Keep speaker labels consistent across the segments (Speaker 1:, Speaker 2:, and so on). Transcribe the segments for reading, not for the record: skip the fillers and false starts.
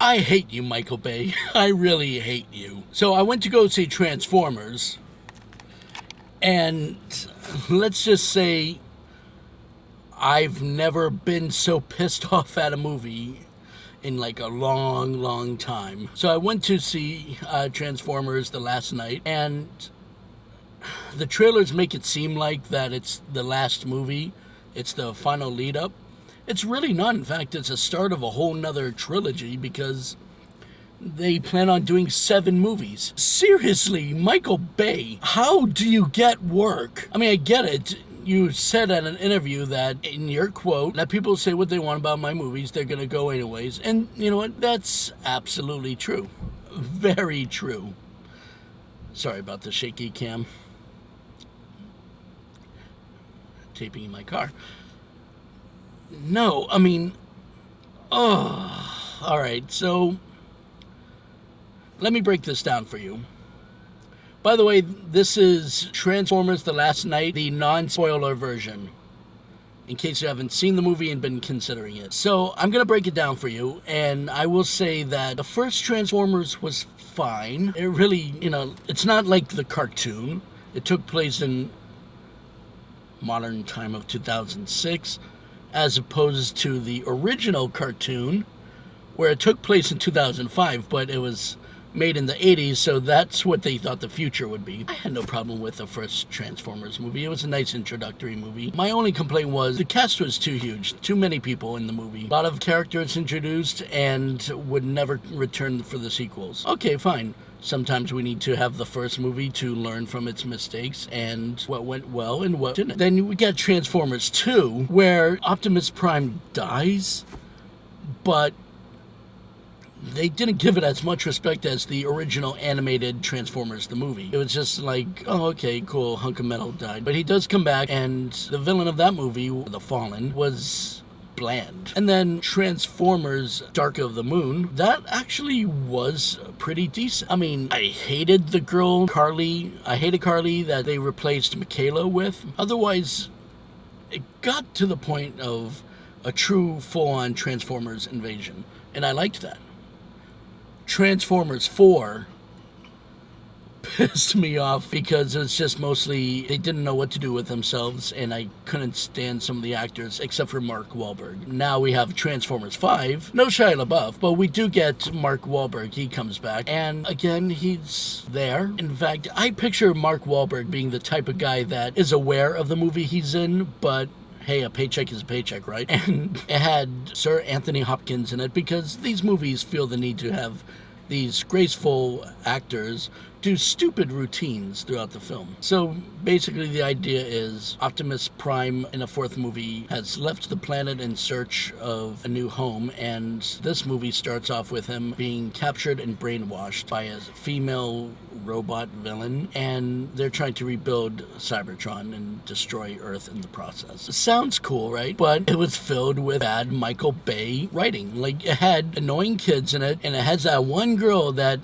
Speaker 1: I hate you, Michael Bay. I really hate you. So I went to go see Transformers, and let's just say I've never been so pissed off at a movie in like a long, long time. So I went to see Transformers the last night, and the trailers make it seem like that it's the last movie, it's the final lead up. It's really not. In fact, it's a start of a whole nother trilogy because they plan on doing 7 movies. Seriously, Michael Bay, how do you get work? I mean, I get it. You said at an interview that, in your quote, let people say what they want about my movies, they're going to go anyways. And you know what? That's absolutely true. Very true. Sorry about the shaky cam. Taping in my car. No, I mean, oh, all right, so let me break this down for you. By the way, this is Transformers The Last Night, the non-spoiler version, in case you haven't seen the movie and been considering it. So I'm going to break it down for you, and I will say that the first Transformers was fine. It really, it's not like the cartoon. It took place in modern time of 2006, as opposed to the original cartoon, where it took place in 2005, but it was made in the 80s, so that's what they thought the future would be. I had no problem with the first Transformers movie. It was a nice introductory movie. My only complaint was the cast was too huge. Too many people in the movie. A lot of characters introduced and would never return for the sequels. Okay, fine. Sometimes we need to have the first movie to learn from its mistakes and what went well and what didn't. Then we got Transformers 2, where Optimus Prime dies, but they didn't give it as much respect as the original animated Transformers, the movie. It was just like, oh, okay, cool, hunk of metal died. But he does come back, and the villain of that movie, The Fallen, was bland. And then Transformers Dark of the Moon, that actually was pretty decent. I mean, I hated the girl, Carly. I hated Carly that they replaced Michaela with. Otherwise, it got to the point of a true full-on Transformers invasion. And I liked that. Transformers 4 pissed me off because it's just mostly they didn't know what to do with themselves, and I couldn't stand some of the actors except for Mark Wahlberg. Now we have Transformers 5, no Shia LaBeouf, but we do get Mark Wahlberg. He comes back, and again, he's there. In fact, I picture Mark Wahlberg being the type of guy that is aware of the movie he's in, but hey, a paycheck is a paycheck, right? And it had Sir Anthony Hopkins in it because these movies feel the need to have these graceful actors do stupid routines throughout the film. So basically the idea is Optimus Prime in a 4th movie has left the planet in search of a new home, and this movie starts off with him being captured and brainwashed by a female robot villain, and they're trying to rebuild Cybertron and destroy Earth in the process. It sounds cool, right? But it was filled with bad Michael Bay writing. Like, it had annoying kids in it, and it has that one girl that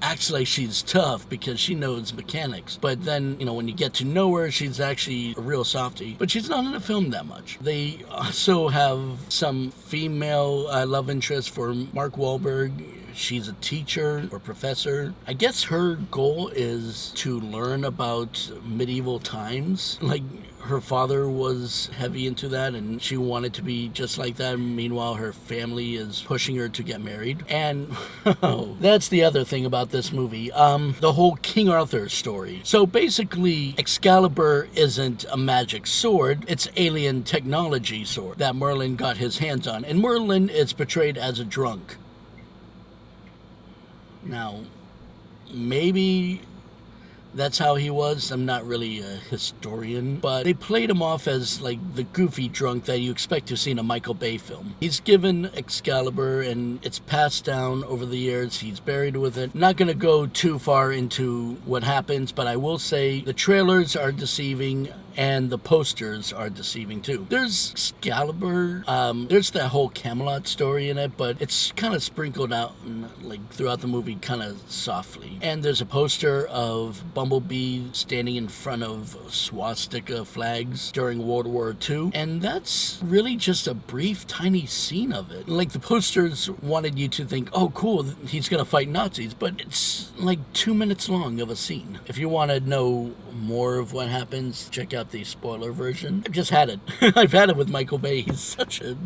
Speaker 1: acts like she's tough because she knows mechanics. But then, when you get to know her, she's actually a real softie. But she's not in the film that much. They also have some female love interest for Mark Wahlberg. She's a teacher or professor. I guess her goal is to learn about medieval times. Like, her father was heavy into that, and she wanted to be just like that. Meanwhile, her family is pushing her to get married. And that's the other thing about this movie. The whole King Arthur story. So basically, Excalibur isn't a magic sword. It's alien technology sword that Merlin got his hands on. And Merlin is portrayed as a drunk. Now, maybe that's how he was. I'm not really a historian, but they played him off as like the goofy drunk that you expect to see in a Michael Bay film. He's given Excalibur, and it's passed down over the years. He's buried with it. I'm not going to go too far into what happens, but I will say the trailers are deceiving. and the posters are deceiving too. There's Excalibur, there's that whole Camelot story in it, but it's kind of sprinkled out like throughout the movie kind of softly. And there's a poster of Bumblebee standing in front of swastika flags during World War II, and that's really just a brief, tiny scene of it. Like, the posters wanted you to think, oh cool, he's gonna fight Nazis, but it's like 2 minutes long of a scene. If you want to know more of what happens, check out the spoiler version. I've just had it. I've had it with Michael Bay. He's such a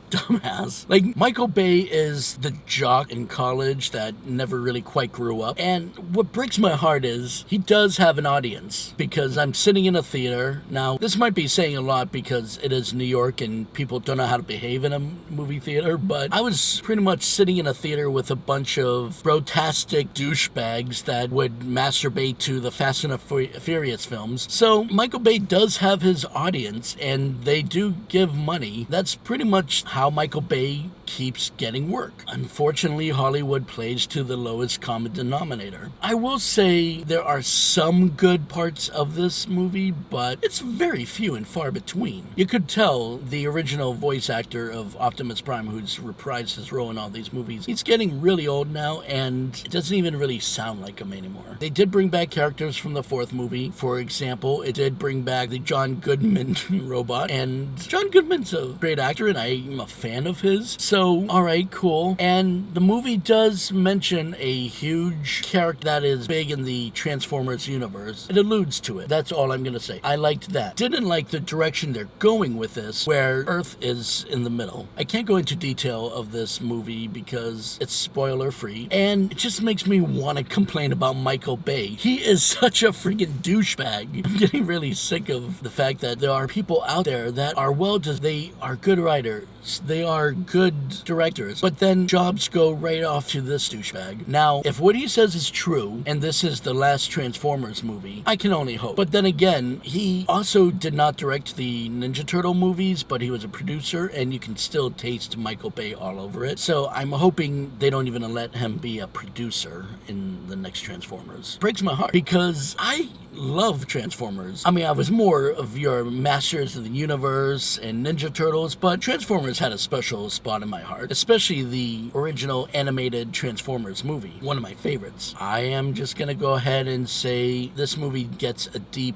Speaker 1: dumbass. Like, Michael Bay is the jock in college that never really quite grew up. And what breaks my heart is he does have an audience, because I'm sitting in a theater. Now, this might be saying a lot because it is New York and people don't know how to behave in a movie theater, but I was pretty much sitting in a theater with a bunch of brotastic douchebags that would masturbate to the Fast and Furious films. So Michael Bay does have his audience, and they do give money. That's pretty much how Michael Bay keeps getting work. Unfortunately, Hollywood plays to the lowest common denominator. I will say there are some good parts of this movie, but it's very few and far between. You could tell the original voice actor of Optimus Prime, who's reprised his role in all these movies, he's getting really old now, and it doesn't even really sound like him anymore. They did bring back characters from the fourth movie. For example, it did bring back the John Goodman robot, and John Goodman's a great actor, and I'm a fan of his. So, alright, cool. And the movie does mention a huge character that is big in the Transformers universe. It alludes to it. That's all I'm gonna say. I liked that. Didn't like the direction they're going with this, where Earth is in the middle. I can't go into detail of this movie because it's spoiler free, and it just makes me want to complain about Michael Bay. He is such a freaking douchebag. I'm getting really sick of the fact that there are people out there that are they are good writers, they are good directors, but then jobs go right off to this douchebag. Now, if what he says is true, and this is the last Transformers movie, I can only hope. But then again, he also did not direct the Ninja Turtle movies, but he was a producer, and you can still taste Michael Bay all over it. So I'm hoping they don't even let him be a producer in the next Transformers. Breaks my heart, because I love Transformers. I mean, I was more of your Masters of the Universe and Ninja Turtles, but Transformers had a special spot in my heart, especially the original animated Transformers movie, one of my favorites. I am just gonna go ahead and say this movie gets a D+.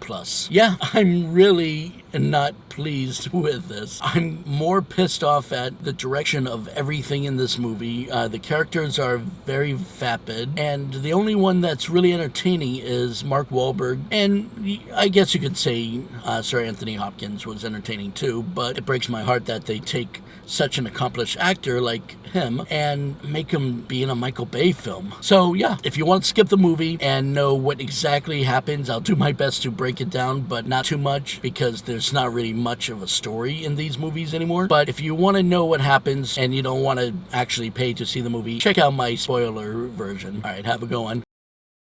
Speaker 1: Yeah, I'm really not pleased with this. I'm more pissed off at the direction of everything in this movie. The characters are very vapid, and the only one that's really entertaining is Mark Wahlberg, and I guess you could say Sir Anthony Hopkins was entertaining too, but it breaks my heart that they take such an accomplished actor like him and make him be in a Michael Bay film. So yeah, if you want to skip the movie and know what exactly happens, I'll do my best to break it down, but not too much, because there's not really much of a story in these movies anymore. But if you want to know what happens and you don't want to actually pay to see the movie, check out my spoiler version. Alright, have a good one.